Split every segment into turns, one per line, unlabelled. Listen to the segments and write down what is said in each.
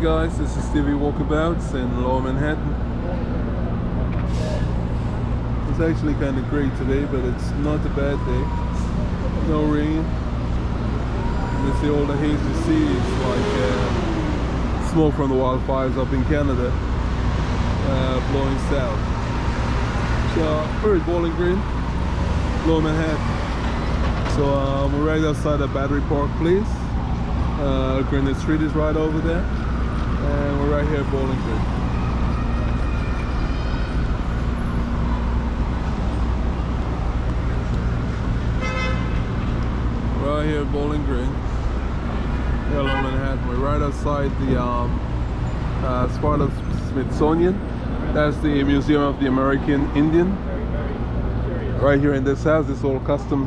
guys, this is Stevie Walkabouts in Lower Manhattan. It's actually kind of great today, but it's not a bad day. No rain. And you see all the haze you see is like smoke from the wildfires up in Canada blowing south. So we're at Bowling Green, Lower Manhattan. So we're right outside of Battery Park Place. Granite Street is right over there, and we're right here at Bowling Green. Right here at Bowling Green, Hello Manhattan. We're right outside the part of Smithsonian. That's the Museum of the American Indian. Right here in this house, this old custom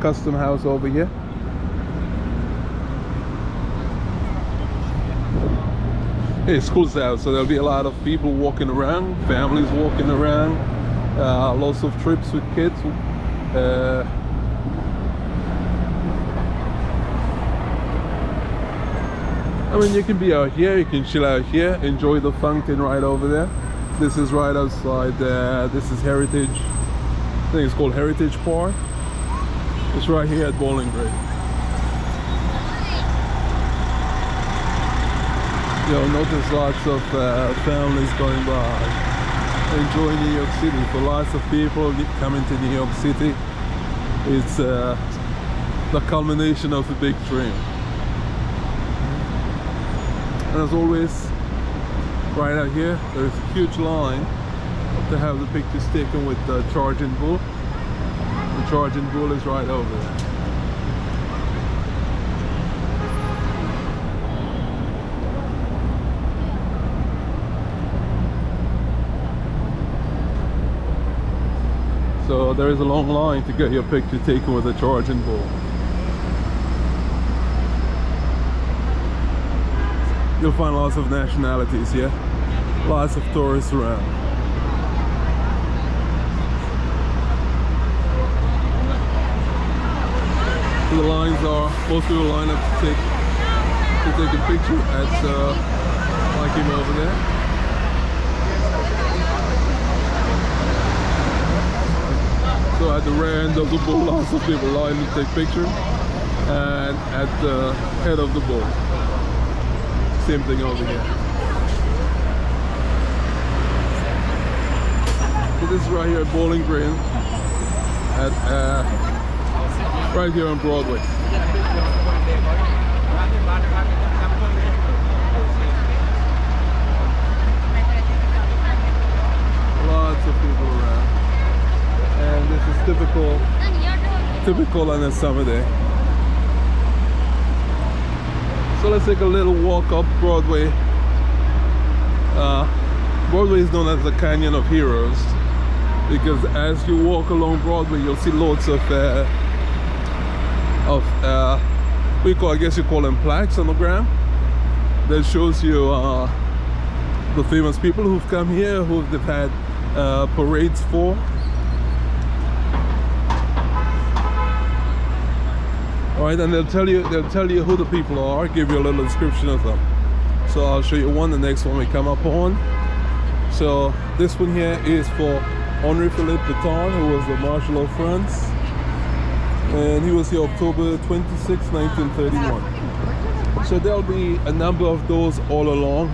house over here. It's school's out, so there'll be a lot of people walking around, families walking around, lots of trips with kids. I mean, you can be out here, you can chill out here, enjoy the fountain right over there. This is right outside, this is Heritage, I think it's called Heritage Park. It's right here at Bowling Green. You'll notice lots of families going by, enjoying New York City. For lots of people coming to New York City, it's the culmination of a big dream. And as always, right out here, there's a huge line to have the pictures taken with the charging bull. The charging bull is right over there. So there is a long line to get your picture taken with a charging bull. You'll find lots of nationalities here, lots of tourists around. So the lines are, most people line up to take a picture at like him over there. So at the rear end of the bull, lots of people line to take pictures, and at the head of the bull, same thing over here. So this is right here at Bowling Green, at right here on Broadway. Lots of people around. And this is typical on a summer day. So let's take a little walk up Broadway. Broadway is known as the Canyon of Heroes because as you walk along Broadway, you'll see loads of I guess you call them plaques on the ground that shows you the famous people who've come here, who they've had parades for. Alright, and they'll tell you who the people are, give you a little description of them. So I'll show you one, the next one we come up on. So this one here is for Henri Philippe Pétain, who was the Marshal of France. And he was here October 26, 1931. So there'll be a number of those all along.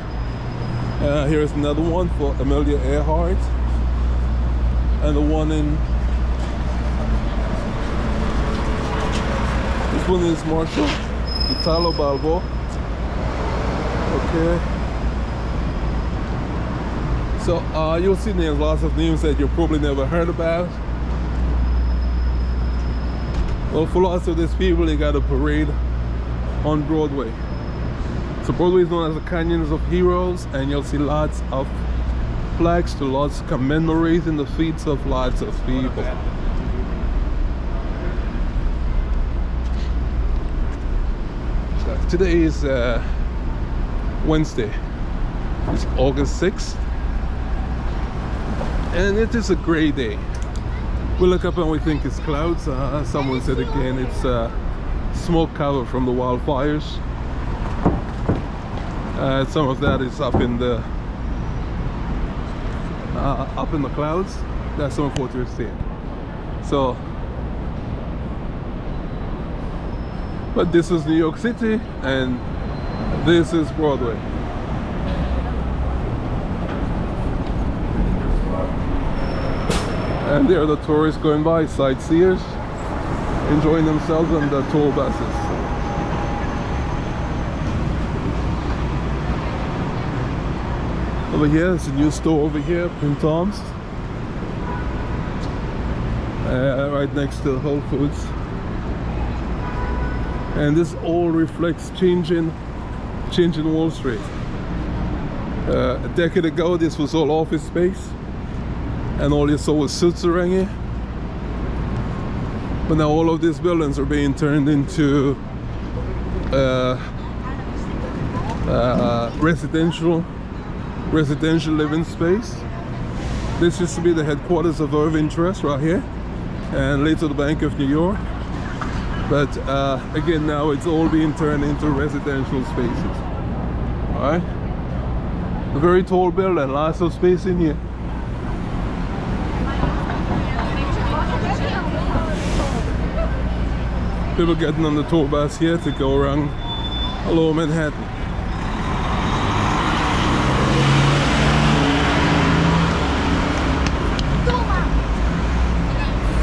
Here's another one for Amelia Earhart. And the one in this one is Marshal Italo Balbo. Okay. So you'll see names, lots of names that you've probably never heard about. Well, for lots of these people, they got a parade on Broadway. So Broadway is known as the Canyons of Heroes, and you'll see lots of flags to lots commemorating the feats of lots of people. Today is Wednesday, it's August 6th, and it is a gray day. We look up and we think it's clouds. Someone said again it's smoke cover from the wildfires. Some of that is up in the clouds. That's some of what you're seeing. So, but this is New York City, and this is Broadway. And there are the tourists going by, sightseers, enjoying themselves on the tour buses. Over here, there's a new store over here, Prince Tom's. Right next to Whole Foods. And this all reflects change in Wall Street. A decade ago, this was all office space, and all you saw was suits around here. But now all of these buildings are being turned into residential living space. This used to be the headquarters of Irving Trust right here, and later the Bank of New York. But again, now it's all being turned into residential spaces. All right, a very tall building, lots of space in here. People getting on the tour bus here to go around Lower Manhattan.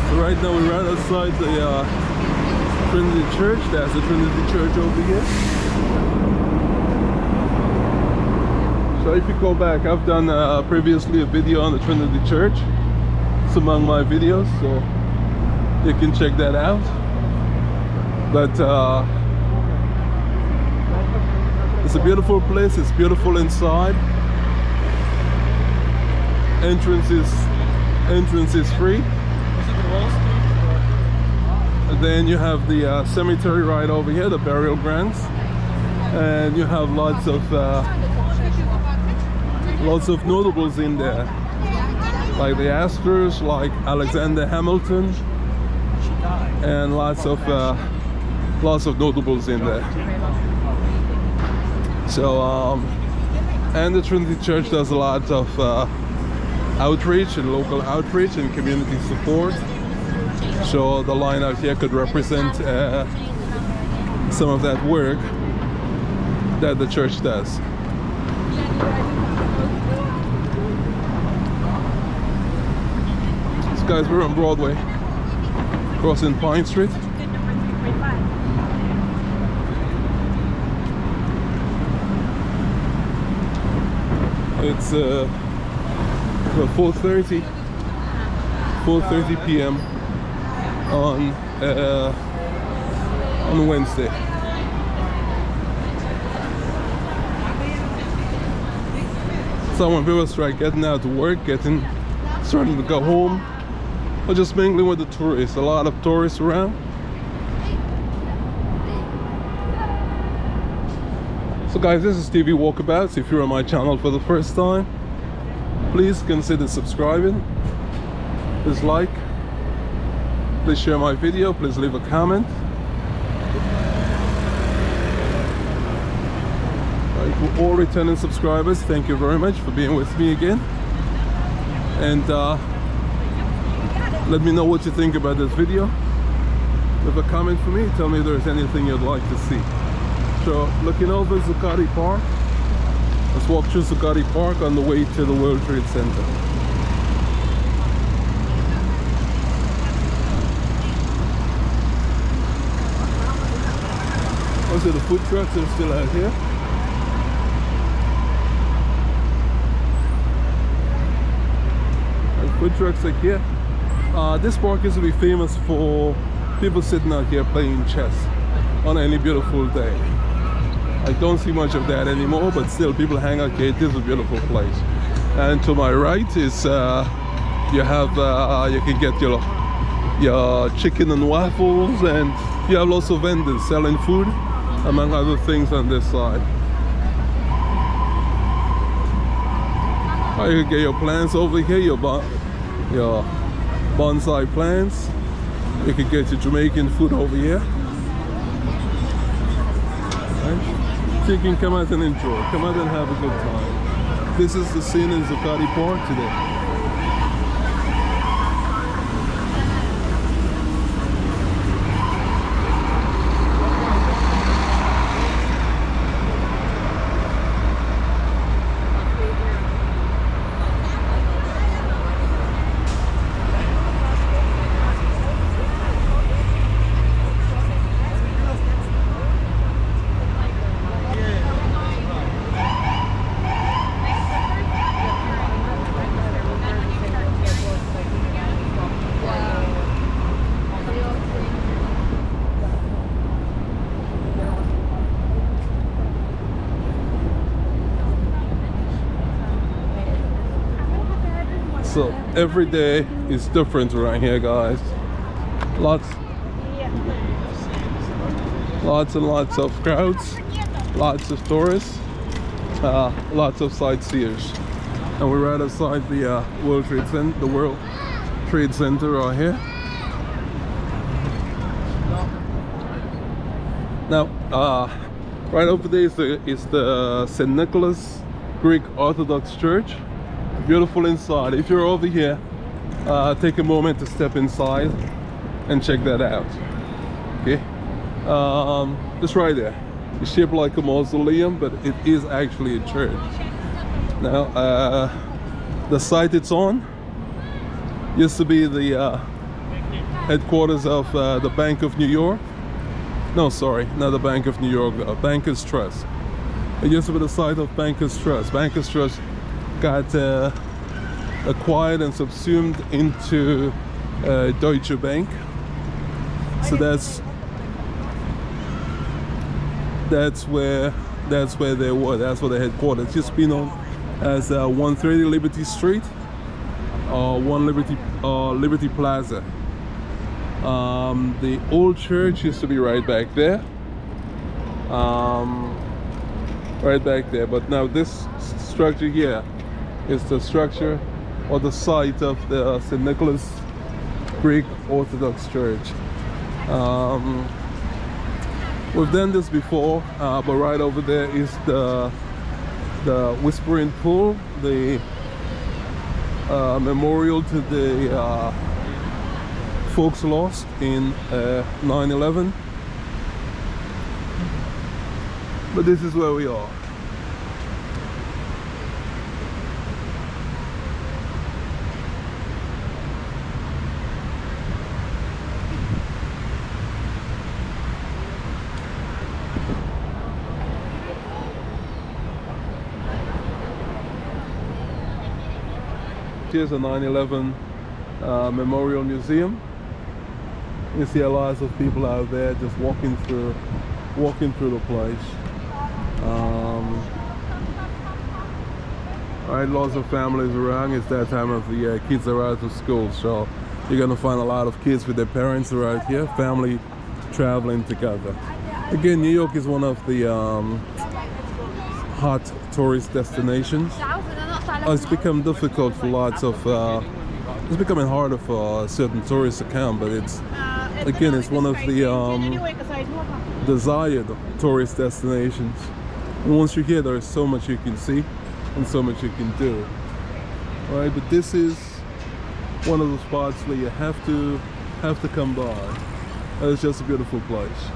So right now we're right outside the Trinity Church. That's the Trinity Church over here. So if you go back, I've done previously a video on the Trinity Church. It's among my videos, so you can check that out. But it's a beautiful place. It's beautiful inside. Entrance is free. And then you have the cemetery right over here, the burial grounds, and you have lots of notables in there, like the Astors, like Alexander Hamilton, and lots of notables in there. So and the Trinity Church does a lot of outreach and local outreach and community support. So the line out here could represent some of that work that the church does. So guys, we're on Broadway, crossing Pine Street. It's 4:30 p.m. on Wednesday. So when people start getting out to work, starting to go home, or just mingling with the tourists, a lot of tourists around. So guys, this is TV Walkabouts. If you're on my channel for the first time, please consider subscribing. Please like. Please share my video. Please leave a comment. For all returning subscribers, thank you very much for being with me again. And let me know what you think about this video. Leave a comment for me. Tell me if there's anything you'd like to see. So, looking over Zuccotti Park. Let's walk through Zuccotti Park on the way to the World Trade Center. Also, the food trucks are still out here. And food trucks are here. This park used to be famous for people sitting out here playing chess on any beautiful day. I don't see much of that anymore, but still people hang out here. It is a beautiful place. And to my right is you can get your chicken and waffles, and you have lots of vendors selling food, among other things on this side. You can get your plants over here, your bonsai plants. You can get your Jamaican food over here. Right. So you can come out and enjoy, come out and have a good time. This is the scene in Zuccotti Park today. So every day is different around here, guys. Lots and lots of crowds, lots of tourists, lots of sightseers. And we're right outside the World Trade Center right here. Now, right over there is the St. Nicholas Greek Orthodox Church. Beautiful inside. If you're over here, take a moment to step inside and check that out. Okay, just right there. It's shaped like a mausoleum, but it is actually a church. Now, the site it's on used to be the headquarters of the Bank of New York. No, sorry, not the Bank of New York, Bankers Trust. It used to be the site of Bankers Trust. Bankers Trust got acquired and subsumed into Deutsche Bank. So that's where they were. That's where the headquarters. It's just been known as 130 Liberty Street or Liberty Plaza. The old church used to be right back there. Right back there. But now this structure here is the structure or the site of the St. Nicholas Greek Orthodox Church. We've done this before, but right over there is the Whispering Pool, the memorial to the folks lost in 9/11. But this is where we are. Here's a 9/11 memorial museum. You see a lot of people out there just walking through the place. Right, lots of families around. It's that time of the year. Kids are out of school, so you're gonna find a lot of kids with their parents around here, family traveling together. Again, New York is one of the hot tourist destinations. It's become difficult for lots of it's becoming harder for certain tourists to come, but it's one of the desired tourist destinations. And once you're here, there's so much you can see and so much you can do. All right, but this is one of the spots where you have to come by. It's just a beautiful place.